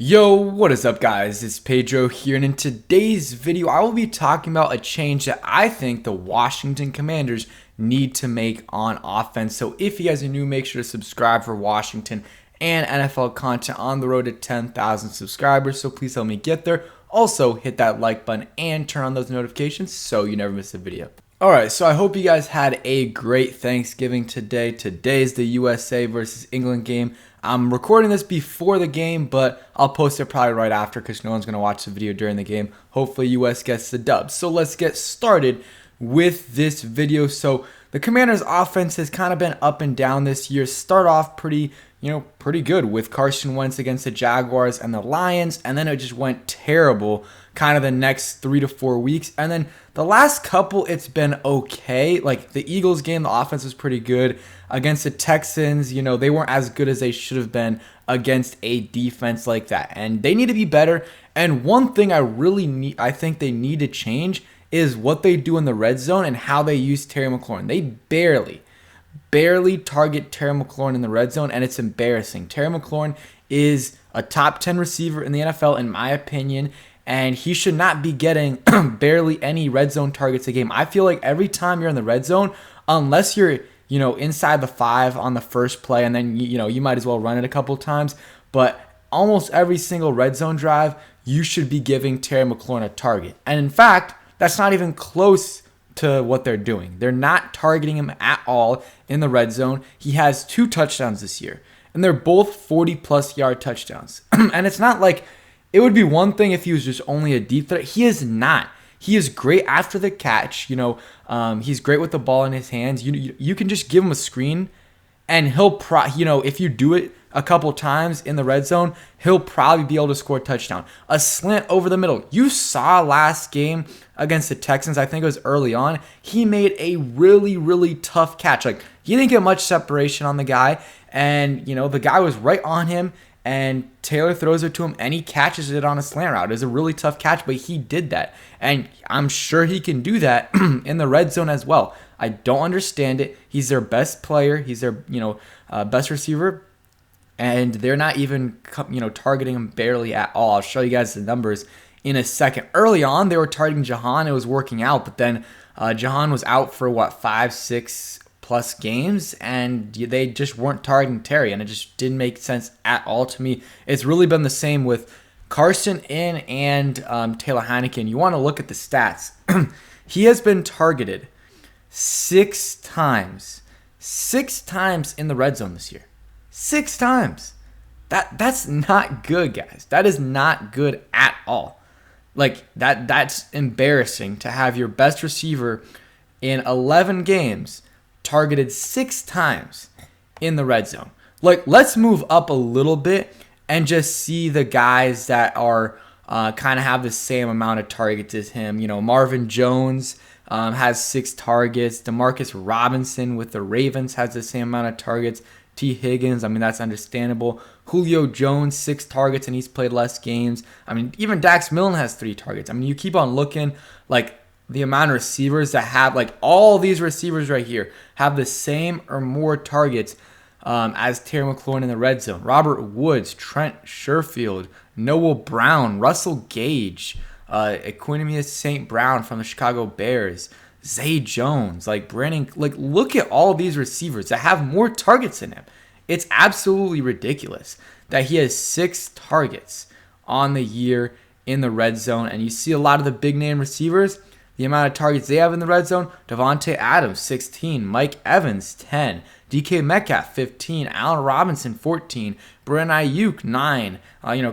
Yo, what is up guys? It's Pedro here, and in today's video I will be talking about a change that I think the Washington Commanders need to make on offense. So if you guys are new, make sure to subscribe for Washington and NFL content on the road to 10,000 subscribers. So please help me get there. Also hit that like button and turn on those notifications so you never miss a video. Alright, so I hope you guys had a great Thanksgiving today. Today's the USA versus England game. I'm recording this before the game, but I'll post it probably right after because no one's going to watch the video during the game. Hopefully US gets the dub. So let's get started with this video. So the Commanders offense has kind of been up and down this year. Start off pretty good with Carson Wentz against the Jaguars and the Lions, and then it just went terrible kind of the next 3 to 4 weeks. And then the last couple, it's been okay. Like the Eagles game, the offense was pretty good. Against the Texans, they weren't as good as they should have been against a defense like that. And they need to be better. And one thing I think they need to change is what they do in the red zone and how they use Terry McLaurin. They barely target Terry McLaurin in the red zone, and it's embarrassing. Terry McLaurin is a top 10 receiver in the NFL, in my opinion, and he should not be getting barely any red zone targets a game. I feel like every time you're in the red zone, unless you're inside the 5 on the first play, and then you might as well run it a couple times, but almost every single red zone drive, you should be giving Terry McLaurin a target. And in fact, that's not even close to what they're doing. They're not targeting him at all in the red zone. He has 2 touchdowns this year, and they're both 40-plus yard touchdowns. And it's not like it would be one thing if he was just only a deep threat. He is not. He is great after the catch. He's great with the ball in his hands. You can just give him a screen, and he'll if you do it a couple times in the red zone, he'll probably be able to score a touchdown. A slant over the middle. You saw last game against the Texans, I think it was early on, he made a really tough catch. Like, he didn't get much separation on the guy, and the guy was right on him, and Taylor throws it to him, and he catches it on a slant route. It's a really tough catch, but he did that, and I'm sure he can do that in the red zone as well. I don't understand it. He's their best player. He's their best receiver, and they're not even targeting him barely at all. I'll show you guys the numbers in a second. Early on, they were targeting Jahan. It was working out, but then Jahan was out for 5-6 plus games, and they just weren't targeting Terry, and it just didn't make sense at all to me. It's really been the same with Carson in and Taylor Heineken. You want to look at the stats. He has been targeted 6 times in the red zone this year. 6 times. That's not good, guys. That is not good at all. Like, that's embarrassing to have your best receiver in 11 games targeted 6 times in the red zone. Like, let's move up a little bit and just see the guys that are kind of have the same amount of targets as him. Marvin Jones has 6 targets. Demarcus Robinson with the Ravens has the same amount of targets. T. Higgins, that's understandable. Julio Jones, 6 targets, and he's played less games. Even Dax Milne has 3 targets. You keep on looking, like, the amount of receivers that have, like, all these receivers right here have the same or more targets as Terry McLaurin in the red zone. Robert Woods, Trent Sherfield, Noah Brown, Russell Gage, Equanimeous St. Brown from the Chicago Bears, Zay Jones, Brandon, look at all these receivers that have more targets than him. It's absolutely ridiculous that he has 6 targets on the year in the red zone. And you see a lot of the big name receivers, the amount of targets they have in the red zone: Devontae Adams, 16, Mike Evans, 10, DK Metcalf, 15, Allen Robinson, 14, Brandon Ayuk, 9,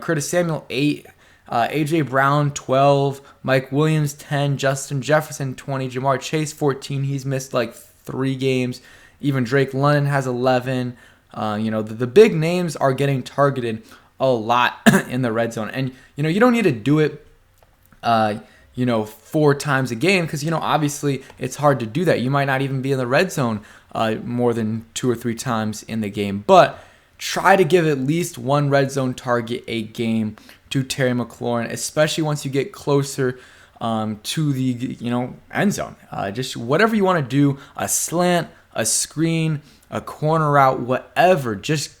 Curtis Samuel, 8, A.J. Brown, 12, Mike Williams, 10, Justin Jefferson, 20, Jamar Chase, 14. He's missed 3 games. Even Drake London has 11. The big names are getting targeted a lot in the red zone. And, you don't need to do it, 4 times a game because, obviously it's hard to do that. You might not even be in the red zone more than 2 or 3 times in the game. But try to give at least 1 red zone target a game to Terry McLaurin, especially once you get closer to the end zone. Just whatever you want to do, a slant, a screen, a corner route, whatever. Just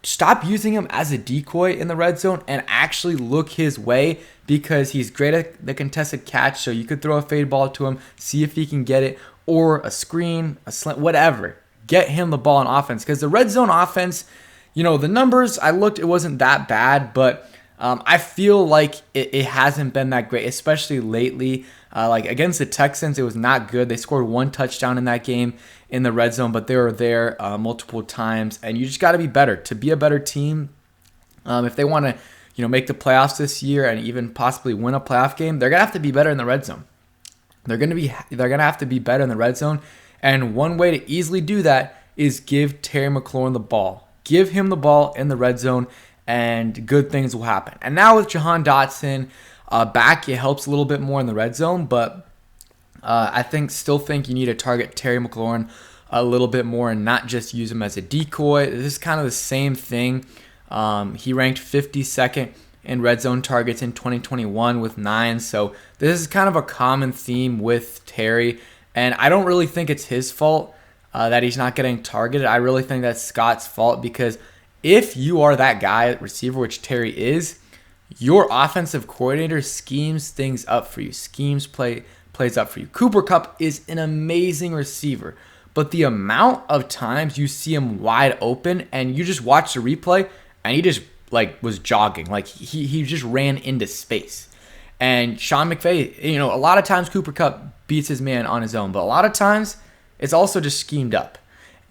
stop using him as a decoy in the red zone and actually look his way, because he's great at the contested catch. So you could throw a fade ball to him, see if he can get it, or a screen, a slant, whatever. Get him the ball on offense, because the red zone offense, the numbers I looked, it wasn't that bad, but I feel like it hasn't been that great, especially lately. Like against the Texans, it was not good. They scored 1 touchdown in that game in the red zone, but they were there multiple times, and you just got to be better to be a better team. If they want to, make the playoffs this year and even possibly win a playoff game, they're gonna have to be better in the red zone. They're gonna have to be better in the red zone, and one way to easily do that is give Terry McLaurin the ball. Give him the ball in the red zone, and good things will happen. And now with Jahan Dotson back, it helps a little bit more in the red zone, but I still think you need to target Terry McLaurin a little bit more and not just use him as a decoy. This is kind of the same thing. He ranked 52nd in red zone targets in 2021 with 9, so this is kind of a common theme with Terry, and I don't really think it's his fault that he's not getting targeted. I really think that's Scott's fault, because if you are that guy at receiver, which Terry is, your offensive coordinator schemes things up for you, plays up for you. Cooper Kupp is an amazing receiver, but the amount of times you see him wide open and you just watch the replay and he just was jogging, he just ran into space. And Sean McVay, a lot of times Cooper Kupp beats his man on his own, but a lot of times it's also just schemed up.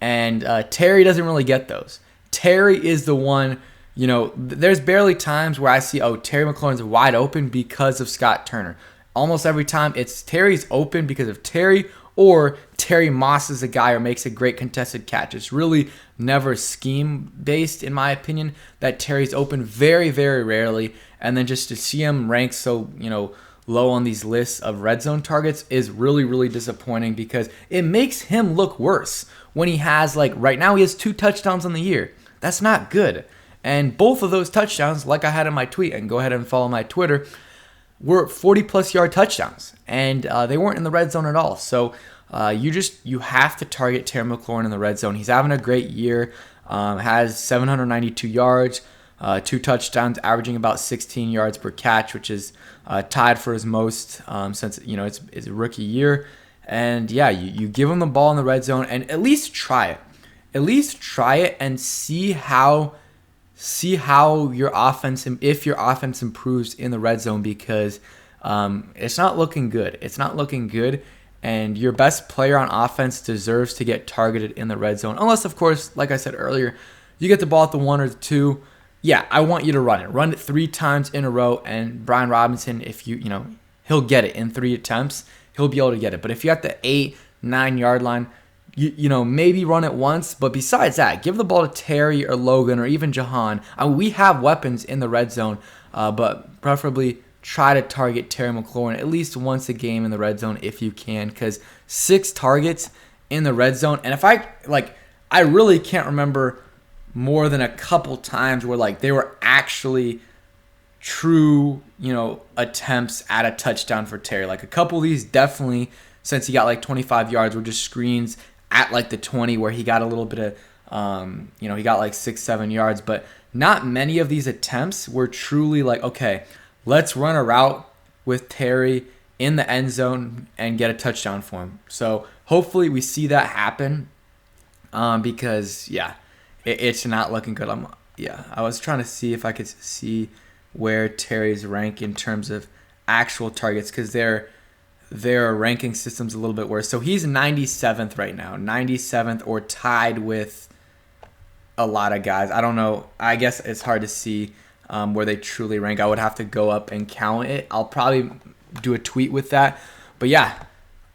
And Terry doesn't really get those. Terry is the one, there's barely times where I see, Terry McLaurin's wide open because of Scott Turner. Almost every time it's Terry's open because of Terry, or Terry Moss is a guy or makes a great contested catch. It's really never scheme based, in my opinion, that Terry's open very, very rarely. And then just to see him rank so, low on these lists of red zone targets is really, really disappointing, because it makes him look worse when he has, right now he has 2 touchdowns on the year. That's not good. And both of those touchdowns, like I had in my tweet, and go ahead and follow my Twitter, were 40-plus yard touchdowns, and they weren't in the red zone at all. So you have to target Terry McLaurin in the red zone. He's having a great year, has 792 yards, 2 touchdowns, averaging about 16 yards per catch, which is tied for his most since it's a rookie year. And yeah, you give him the ball in the red zone and at least try it. At least try it and see how your offense, if your offense improves in the red zone, because it's not looking good. It's not looking good, and your best player on offense deserves to get targeted in the red zone. Unless, of course, like I said earlier, you get the ball at the 1 or the 2. Yeah, I want you to run it. Run it 3 times in a row, and Brian Robinson, if he'll get it in 3 attempts. He'll be able to get it. But if you're at the 8-9 yard line, maybe run it once, but besides that, give the ball to Terry or Logan or even Jahan. We have weapons in the red zone, but preferably try to target Terry McLaurin at least once a game in the red zone if you can, because 6 targets in the red zone, and if I really can't remember more than a couple times where they were actually true, attempts at a touchdown for Terry. A couple of these definitely, since he got 25 yards, were just screens at the 20 where he got a little bit of, he got 6-7 yards, but not many of these attempts were truly okay, let's run a route with Terry in the end zone and get a touchdown for him. So hopefully we see that happen, because it's not looking good. I was trying to see if I could see where Terry's rank in terms of actual targets, because their ranking system's a little bit worse. So he's 97th right now, 97th, or tied with a lot of guys. I don't know. I guess it's hard to see where they truly rank. I would have to go up and count it. I'll probably do a tweet with that. But yeah,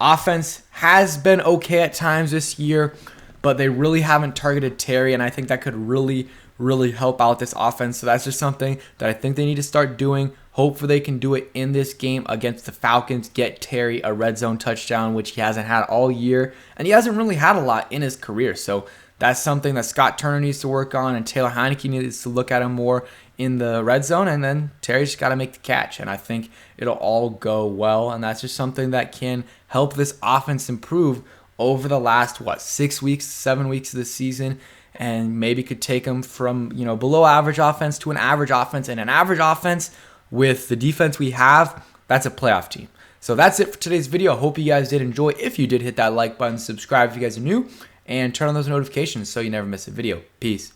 offense has been okay at times this year, but they really haven't targeted Terry, and I think that could really, really help out this offense. So that's just something that I think they need to start doing. Hopefully they can do it in this game against the Falcons, get Terry a red zone touchdown, which he hasn't had all year, and he hasn't really had a lot in his career. So that's something that Scott Turner needs to work on, and Taylor Heineke needs to look at him more in the red zone, and then Terry's just got to make the catch, and I think it'll all go well, and that's just something that can help this offense improve over the last, 6 weeks, 7 weeks of the season. and maybe could take them from, below average offense to an average offense, and an average offense with the defense we have, that's a playoff team. So that's it for today's video. I hope you guys did enjoy. If you did, hit that like button, subscribe if you guys are new, and turn on those notifications so you never miss a video. Peace.